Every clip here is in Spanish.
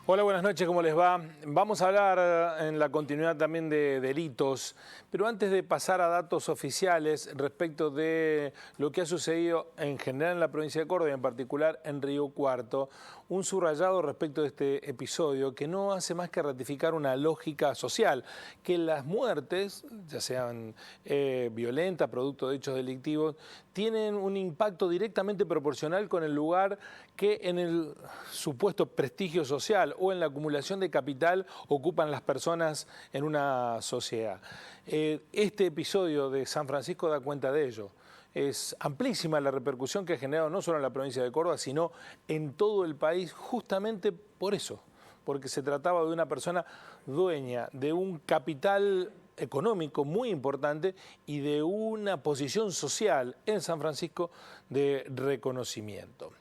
Hola, buenas noches, ¿cómo les va? Vamos a hablar en la continuidad también de delitos, pero antes de pasar a datos oficiales respecto de lo que ha sucedido en general en la provincia de Córdoba y en particular en Río Cuarto, un subrayado respecto de este episodio que no hace más que ratificar una lógica social, que las muertes, ya sean violentas, producto de hechos delictivos, tienen un impacto directamente proporcional con el lugar que en el supuesto prestigio social o en la acumulación de capital ocupan las personas en una sociedad. Este episodio de San Francisco da cuenta de ello. Es amplísima la repercusión que ha generado no solo en la provincia de Córdoba, sino en todo el país, justamente por eso, porque se trataba de una persona dueña de un capital económico muy importante y de una posición social en San Francisco de reconocimiento.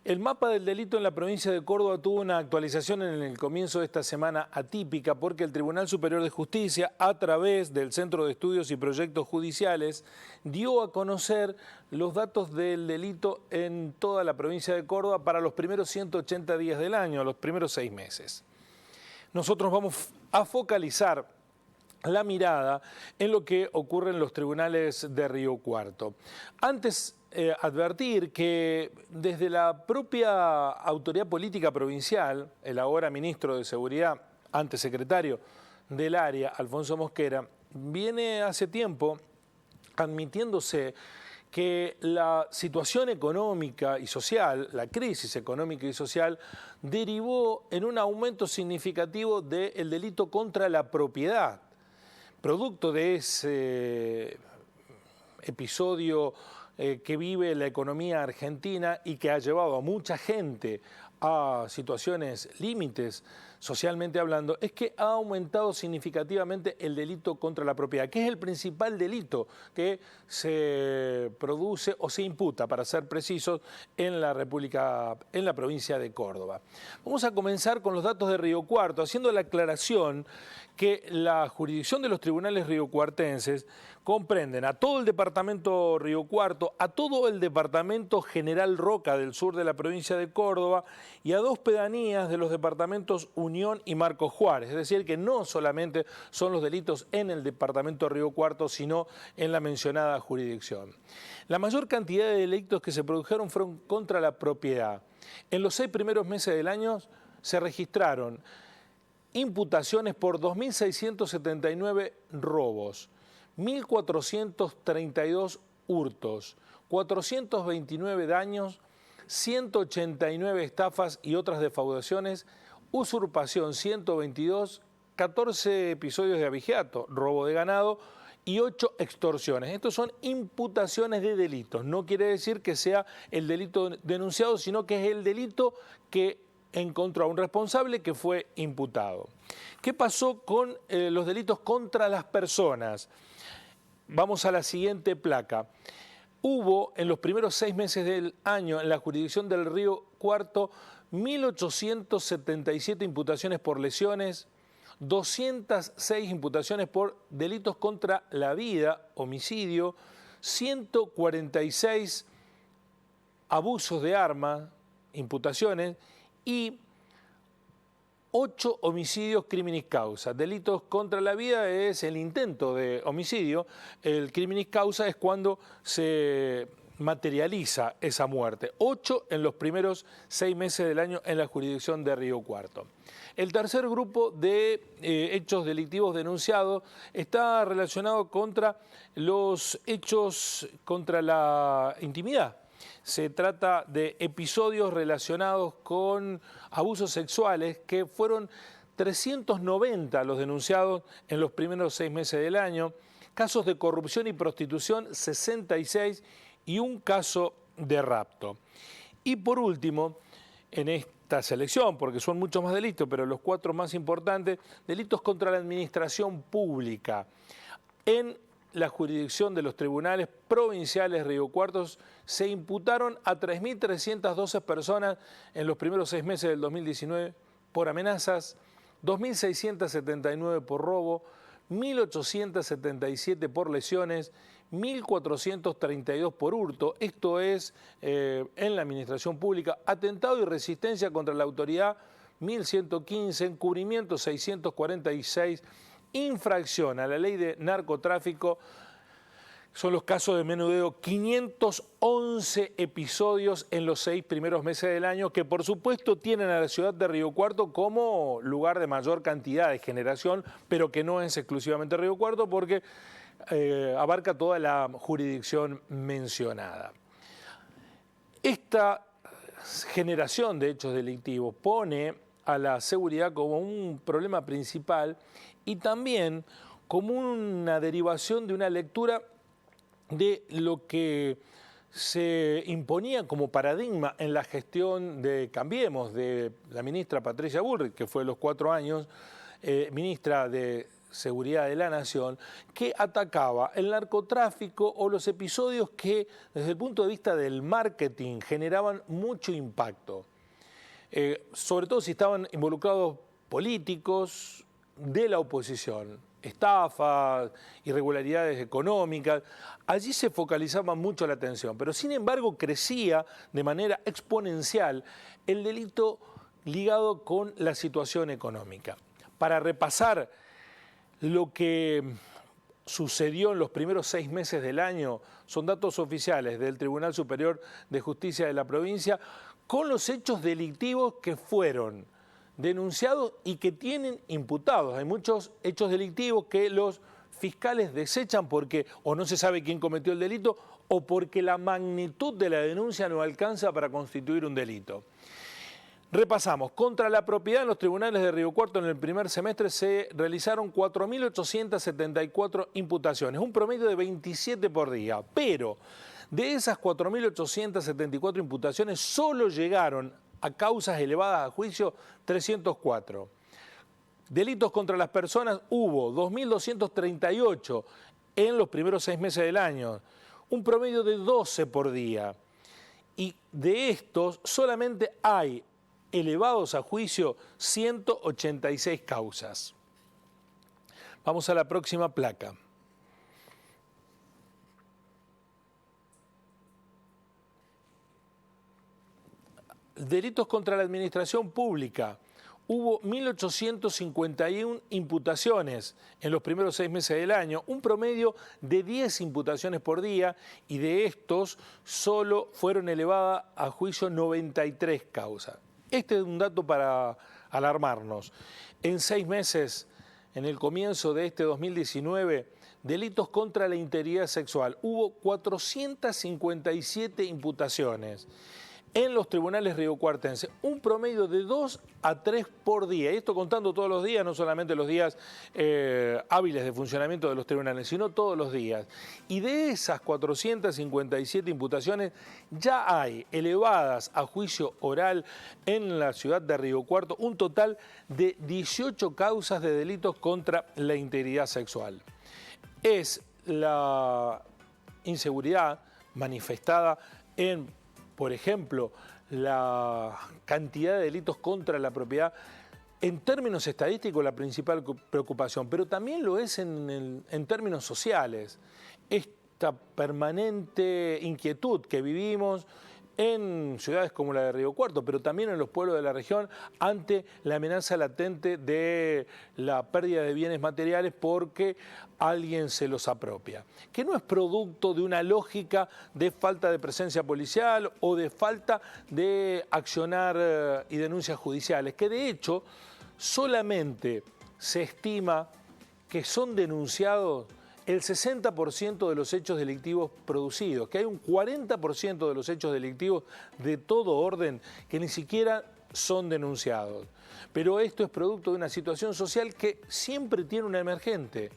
El mapa del delito en la provincia de Córdoba tuvo una actualización en el comienzo de esta semana atípica porque el Tribunal Superior de Justicia, a través del Centro de Estudios y Proyectos Judiciales, dio a conocer los datos del delito en toda la provincia de Córdoba para los primeros 180 días del año, los primeros 6 meses. Nosotros vamos a focalizar la mirada en lo que ocurre en los tribunales de Río Cuarto. Antes, advertir que desde la propia autoridad política provincial, el ahora ministro de Seguridad, antes secretario del área, Alfonso Mosquera, viene hace tiempo admitiéndose que la situación económica y social, la crisis económica y social, derivó en un aumento significativo del delito contra la propiedad. Producto de ese episodio que vive la economía argentina y que ha llevado a mucha gente a situaciones límites, socialmente hablando, es que ha aumentado significativamente el delito contra la propiedad, que es el principal delito que se produce o se imputa, para ser precisos, en la República, en la provincia de Córdoba. Vamos a comenzar con los datos de Río Cuarto, haciendo la aclaración que la jurisdicción de los tribunales riocuartenses comprenden a todo el departamento Río Cuarto, a todo el departamento General Roca del sur de la provincia de Córdoba y a 2 pedanías de los departamentos Unión y Marcos Juárez. Es decir, que no solamente son los delitos en el departamento Río Cuarto, sino en la mencionada jurisdicción. La mayor cantidad de delitos que se produjeron fueron contra la propiedad. En los 6 primeros meses del año se registraron imputaciones por 2.679 robos, 1.432 hurtos, 429 daños, 189 estafas y otras defraudaciones, usurpación 122, 14 episodios de abigeato, robo de ganado y 8 extorsiones. Estos son imputaciones de delitos. No quiere decir que sea el delito denunciado, sino que es el delito que encontró a un responsable que fue imputado. ¿Qué pasó con los delitos contra las personas? Vamos a la siguiente placa. Hubo en los primeros 6 meses del año en la jurisdicción del Río Cuarto 1.877 imputaciones por lesiones, 206 imputaciones por delitos contra la vida, homicidio, 146 abusos de arma, imputaciones, y 8 homicidios criminis causa. Delitos contra la vida es el intento de homicidio, el criminis causa es cuando se materializa esa muerte. 8 en los primeros 6 meses del año en la jurisdicción de Río Cuarto. El tercer grupo de hechos delictivos denunciados está relacionado contra los hechos contra la intimidad. Se trata de episodios relacionados con abusos sexuales que fueron 390 los denunciados en los primeros 6 meses del año, casos de corrupción y prostitución 66 y un caso de rapto. Y por último, en esta selección, porque son muchos más delitos, pero los 4 más importantes, delitos contra la administración pública. En la jurisdicción de los tribunales provinciales Río Cuarto se imputaron a 3.312 personas en los primeros 6 meses del 2019 por amenazas, 2.679 por robo, 1.877 por lesiones, 1.432 por hurto. Esto es en la administración pública, atentado y resistencia contra la autoridad 1.115, encubrimiento 646, infracción a la ley de narcotráfico, son los casos de menudeo, 511 episodios en los 6 primeros meses del año, que por supuesto tienen a la ciudad de Río Cuarto como lugar de mayor cantidad de generación, pero que no es exclusivamente Río Cuarto porque abarca toda la jurisdicción mencionada. Esta generación de hechos delictivos pone a la seguridad como un problema principal y también como una derivación de una lectura de lo que se imponía como paradigma en la gestión de Cambiemos, de la ministra Patricia Bullrich, que fue los 4 años ministra de Seguridad de la Nación, que atacaba el narcotráfico o los episodios que desde el punto de vista del marketing generaban mucho impacto, sobre todo si estaban involucrados políticos de la oposición, estafas, irregularidades económicas. Allí se focalizaba mucho la atención, pero sin embargo crecía de manera exponencial el delito ligado con la situación económica. Para repasar lo que sucedió en los primeros 6 meses del año, son datos oficiales del Tribunal Superior de Justicia de la provincia, con los hechos delictivos que fueron denunciados y que tienen imputados. Hay muchos hechos delictivos que los fiscales desechan porque o no se sabe quién cometió el delito o porque la magnitud de la denuncia no alcanza para constituir un delito. Repasamos, contra la propiedad en los tribunales de Río Cuarto en el primer semestre se realizaron 4.874 imputaciones, un promedio de 27 por día, pero de esas 4.874 imputaciones solo llegaron a causas elevadas a juicio 304. Delitos contra las personas hubo 2.238 en los primeros 6 meses del año, un promedio de 12 por día. Y de estos solamente hay elevados a juicio 186 causas. Vamos a la próxima placa. Delitos contra la administración pública. Hubo 1.851 imputaciones en los primeros 6 meses del año, un promedio de 10 imputaciones por día, y de estos solo fueron elevadas a juicio 93 causas. Este es un dato para alarmarnos. En 6 meses, en el comienzo de este 2019, delitos contra la integridad sexual, hubo 457 imputaciones en los tribunales riocuartenses, un promedio de 2 a 3 por día. Y esto contando todos los días, no solamente los días hábiles de funcionamiento de los tribunales, sino todos los días. Y de esas 457 imputaciones, ya hay elevadas a juicio oral en la ciudad de Río Cuarto un total de 18 causas de delitos contra la integridad sexual. Es la inseguridad manifestada en, por ejemplo, la cantidad de delitos contra la propiedad, en términos estadísticos la principal preocupación, pero también lo es en términos sociales. Esta permanente inquietud que vivimos en ciudades como la de Río Cuarto, pero también en los pueblos de la región, ante la amenaza latente de la pérdida de bienes materiales porque alguien se los apropia, que no es producto de una lógica de falta de presencia policial o de falta de accionar y denuncias judiciales, que de hecho solamente se estima que son denunciados el 60% de los hechos delictivos producidos, que hay un 40% de los hechos delictivos de todo orden que ni siquiera son denunciados. Pero esto es producto de una situación social que siempre tiene una emergente.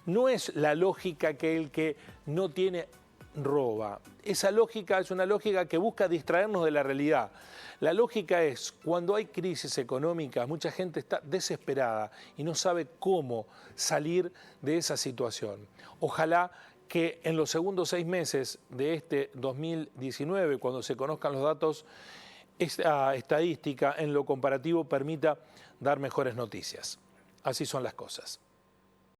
No es la lógica que el que no tiene roba. Esa lógica es una lógica que busca distraernos de la realidad. La lógica es, cuando hay crisis económica, mucha gente está desesperada y no sabe cómo salir de esa situación. Ojalá que en los segundos 6 meses de este 2019, cuando se conozcan los datos, esta estadística en lo comparativo permita dar mejores noticias. Así son las cosas.